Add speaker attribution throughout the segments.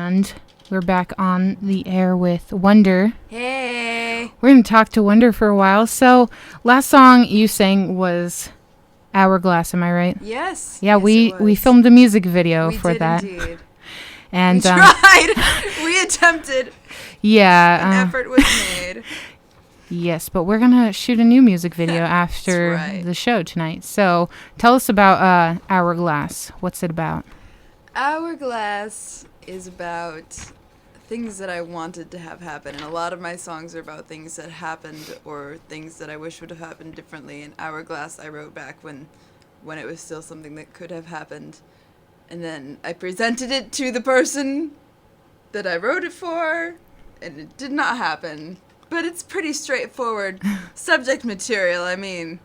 Speaker 1: and we're back on the air with Wonder.
Speaker 2: Hey!
Speaker 1: We're going to talk to Wonder for a while. So, last song you sang was Hourglass, am I right?
Speaker 2: Yes.
Speaker 1: Yeah,
Speaker 2: yes,
Speaker 1: we filmed a music video
Speaker 2: we
Speaker 1: for
Speaker 2: did
Speaker 1: that.
Speaker 2: Indeed.
Speaker 1: And
Speaker 2: we tried. We attempted.
Speaker 1: Yeah.
Speaker 2: An effort was made.
Speaker 1: Yes, but we're going to shoot a new music video after
Speaker 2: right.
Speaker 1: the show tonight. So, tell us about Hourglass. What's it about?
Speaker 2: Hourglass is about things that I wanted to have happen, and a lot of my songs are about things that happened or things that I wish would have happened differently. And Hourglass I wrote back when it was still something that could have happened, and then I presented it to the person that I wrote it for, and it did not happen. But it's pretty straightforward subject material. I mean,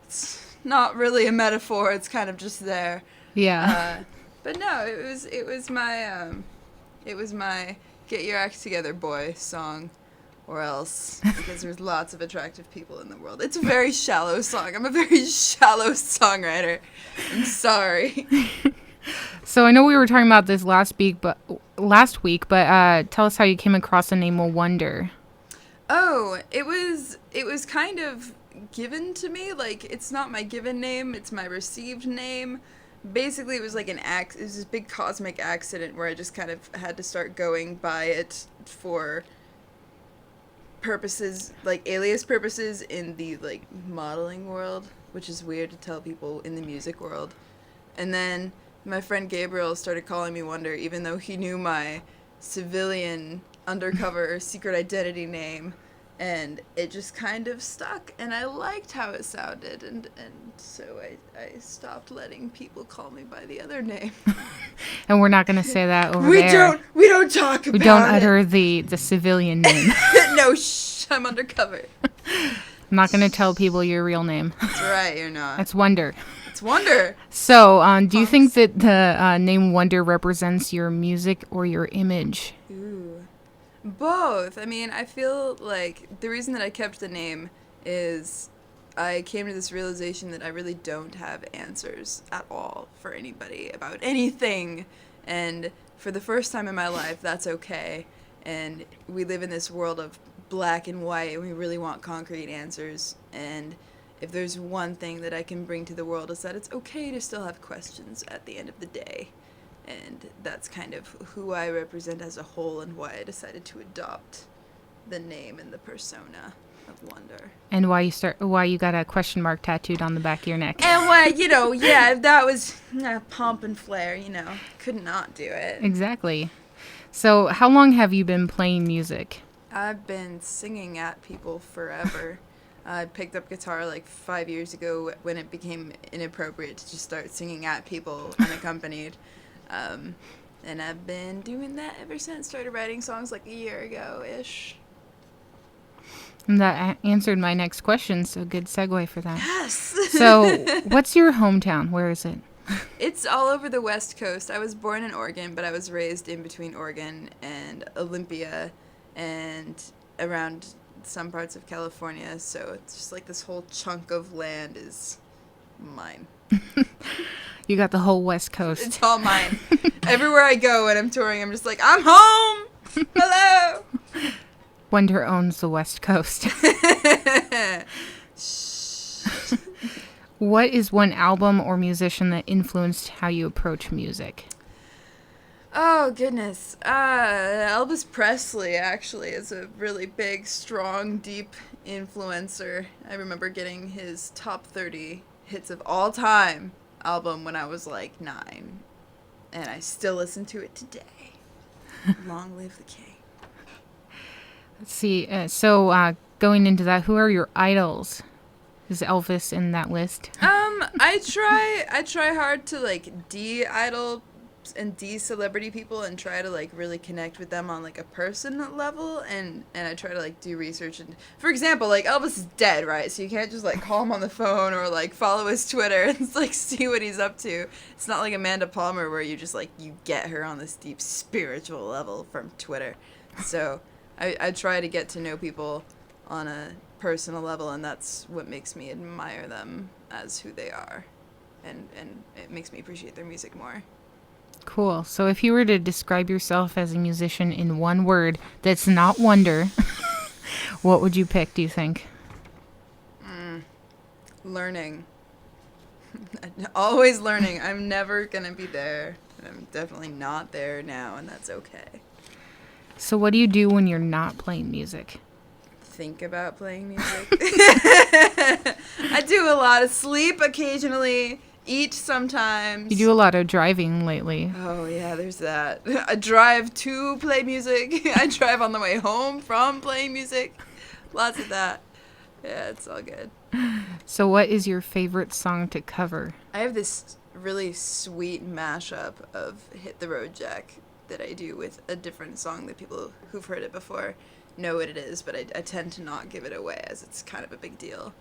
Speaker 2: it's not really a metaphor, it's kind of just there.
Speaker 1: Yeah.
Speaker 2: But no, it was my Get Your Act Together Boy song, or else, because there's lots of attractive people in the world. It's a very shallow song. I'm a very shallow songwriter. I'm sorry.
Speaker 1: So I know we were talking about this last week, but tell us how you came across the name Wonder.
Speaker 2: Oh, it was kind of given to me. Like, it's not my given name, it's my received name. Basically, it was like it was this big cosmic accident where I just kind of had to start going by it for purposes, like alias purposes in the, like, modeling world, which is weird to tell people in the music world. And then my friend Gabriel started calling me Wonder, even though he knew my civilian undercover secret identity name, and it just kind of stuck, and I liked how it sounded, and so I stopped letting people call me by the other name.
Speaker 1: And we're not going to say that over there.
Speaker 2: We don't talk about it.
Speaker 1: We don't utter the civilian name.
Speaker 2: No, shh, I'm undercover.
Speaker 1: I'm not going to tell people your real name.
Speaker 2: That's right, you're not.
Speaker 1: It's Wonder.
Speaker 2: It's Wonder.
Speaker 1: So, do you think that the name Wonder represents your music or your image?
Speaker 2: Ooh. Both. I mean, I feel like the reason that I kept the name is I came to this realization that I really don't have answers at all for anybody about anything. And for the first time in my life, that's okay. And we live in this world of black and white, and we really want concrete answers. And if there's one thing that I can bring to the world, is that it's okay to still have questions at the end of the day. And that's kind of who I represent as a whole, and why I decided to adopt the name and the persona of Wonder.
Speaker 1: And why you got a question mark tattooed on the back of your neck.
Speaker 2: And why, yeah, that was pomp and flair, could not do it.
Speaker 1: Exactly. So how long have you been playing music?
Speaker 2: I've been singing at people forever. I picked up guitar like 5 years ago when it became inappropriate to just start singing at people unaccompanied. And I've been doing that ever since. Started writing songs like a year ago-ish.
Speaker 1: And that answered my next question, so good segue for that.
Speaker 2: Yes!
Speaker 1: So, what's your hometown? Where is it?
Speaker 2: It's all over the West Coast. I was born in Oregon, but I was raised in between Oregon and Olympia and around some parts of California, so it's just like this whole chunk of land is mine.
Speaker 1: You got the whole West Coast.
Speaker 2: It's all mine. Everywhere I go when I'm touring, I'm just like, I'm home! Hello!
Speaker 1: Wonder owns the West Coast. What is one album or musician that influenced how you approach music?
Speaker 2: Oh, goodness. Elvis Presley, actually, is a really big, strong, deep influencer. I remember getting his top 30 hits of all time album when I was like 9, and I still listen to it today. Long live the king.
Speaker 1: Let's see. So going into that, who are your idols? Is Elvis in that list?
Speaker 2: I try hard to like de-idol and de-celebrity people and try to like really connect with them on like a person level, and I try to like do research. And for example, like Elvis is dead, right? So you can't just like call him on the phone or like follow his Twitter and like see what he's up to. It's not like Amanda Palmer where you just like you get her on this deep spiritual level from Twitter. So I try to get to know people on a personal level, and that's what makes me admire them as who they are, and it makes me appreciate their music more.
Speaker 1: Cool. So if you were to describe yourself as a musician in one word that's not wonder, what would you pick, do you think?
Speaker 2: Learning. Always learning. I'm never going to be there. And I'm definitely not there now, and that's okay.
Speaker 1: So what do you do when you're not playing music?
Speaker 2: Think about playing music. I do a lot of sleep occasionally, eat sometimes.
Speaker 1: You do a lot of driving lately.
Speaker 2: Oh, yeah, there's that. I drive to play music. I drive on the way home from playing music. Lots of that. Yeah, it's all good.
Speaker 1: So what is your favorite song to cover?
Speaker 2: I have this really sweet mashup of Hit the Road Jack that I do with a different song that people who've heard it before know what it is, but I tend to not give it away as it's kind of a big deal.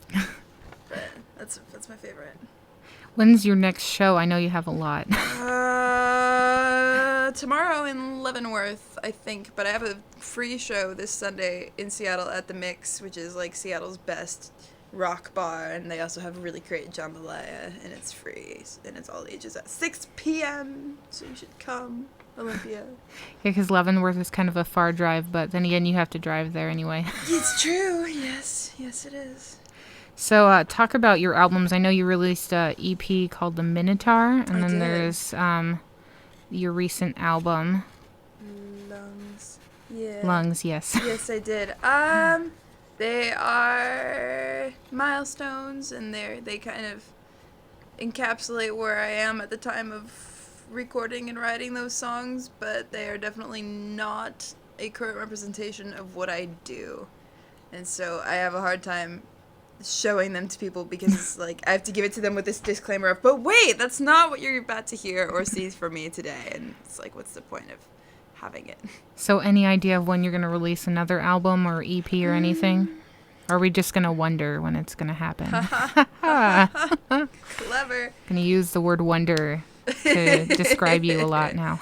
Speaker 2: But that's my favorite.
Speaker 1: When's your next show? I know you have a lot.
Speaker 2: Tomorrow in Leavenworth, I think, but I have a free show this Sunday in Seattle at the Mix, which is like Seattle's best rock bar, and they also have really great jambalaya, and it's free, and it's all ages at 6 p.m., so you should come, Olympia.
Speaker 1: Yeah, because Leavenworth is kind of a far drive, but then again, you have to drive there anyway.
Speaker 2: It's true, yes it is.
Speaker 1: So talk about your albums. I know you released a EP called The Minotaur, and
Speaker 2: I
Speaker 1: then
Speaker 2: did.
Speaker 1: there's your recent album,
Speaker 2: Lungs. Yeah.
Speaker 1: Lungs, yes.
Speaker 2: Yes, I did. They are milestones, and they kind of encapsulate where I am at the time of recording and writing those songs, but they are definitely not a current representation of what I do. And so I have a hard time showing them to people because it's like I have to give it to them with this disclaimer of, but wait, that's not what you're about to hear or see from me today. And it's like, what's the point of having it?
Speaker 1: So any idea of when you're going to release another album or EP or anything? Or are we just going to wonder when it's going to happen?
Speaker 2: Clever.
Speaker 1: Going to use the word wonder to describe you a lot now.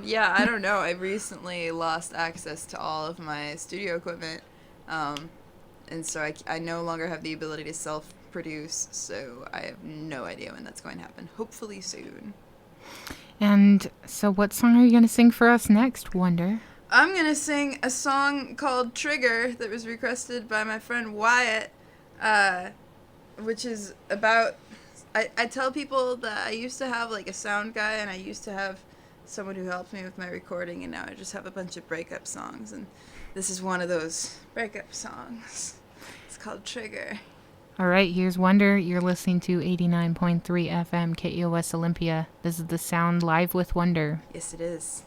Speaker 2: Yeah, I don't know. I recently lost access to all of my studio equipment. And so I no longer have the ability to self-produce, so I have no idea when that's going to happen. Hopefully soon.
Speaker 1: And so what song are you going to sing for us next, Wonder?
Speaker 2: I'm going to sing a song called Trigger that was requested by my friend Wyatt, which is about... I tell people that I used to have like a sound guy, and I used to have someone who helped me with my recording, and now I just have a bunch of breakup songs, and this is one of those breakup songs. It's called Trigger.
Speaker 1: All right, here's Wonder. You're listening to 89.3 FM KEOS Olympia. This is The Sound Live with Wonder.
Speaker 2: Yes, it is.